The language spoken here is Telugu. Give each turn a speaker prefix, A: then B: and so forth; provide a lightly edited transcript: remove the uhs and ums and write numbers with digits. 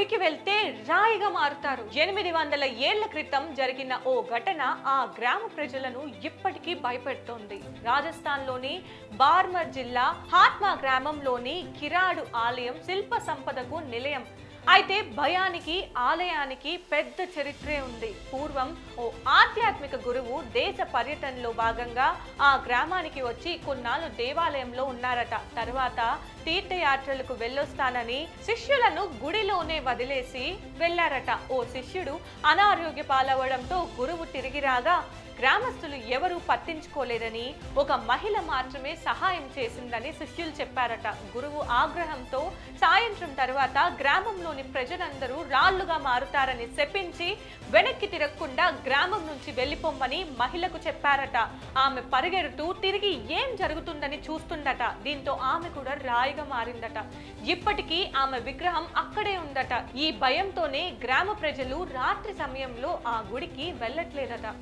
A: గుడికి వెళ్తే రాయిగా మారుతారు. 800 ఏళ్ల క్రితం జరిగిన ఓ ఘటన ఆ గ్రామ ప్రజలను ఇప్పటికీ భయపెడుతోంది. రాజస్థాన్లోని బార్మర్ జిల్లా హాత్మా గ్రామంలోని కిరాడు ఆలయం శిల్ప సంపదకు నిలయం. అయితే భయానికి ఆలయానికి పెద్ద చరిత్రే ఉంది. పూర్వం ఓ ఆధ్యాత్మిక గురువు దేశ పర్యటనలో భాగంగా ఆ గ్రామానికి వచ్చి కొన్నాళ్ళు దేవాలయంలో ఉన్నారట. తర్వాత తీర్థయాత్రలకు వెళ్ళొస్తానని శిష్యులను గుడిలోనే వదిలేసి వెళ్లారట. ఓ శిష్యుడు అనారోగ్య పాలవడంతో గురువు తిరిగి రాగా గ్రామస్తులు ఎవరూ పట్టించుకోలేదని, ఒక మహిళ మాత్రమే సహాయం చేసిందని శిష్యులు చెప్పారట. గురువు ఆగ్రహంతో సాయంత్రం తర్వాత గ్రామంలోని ప్రజలందరూ రాళ్లుగా మారుతారని శపించి వెనక్కి తిరగకుండా గ్రామం నుంచి వెళ్లిపోమ్మని మహిళకు చెప్పారట. ఆమె పరిగెడుతూ తిరిగి ఏం జరుగుతుందని చూస్తుందట. దీంతో ఆమె కూడా రాయిగా మారిందట. ఇప్పటికీ ఆమె విగ్రహం అక్కడే ఉందట. ఈ భయంతోనే గ్రామ ప్రజలు రాత్రి సమయంలో ఆ గుడికి వెళ్ళట్లేదట.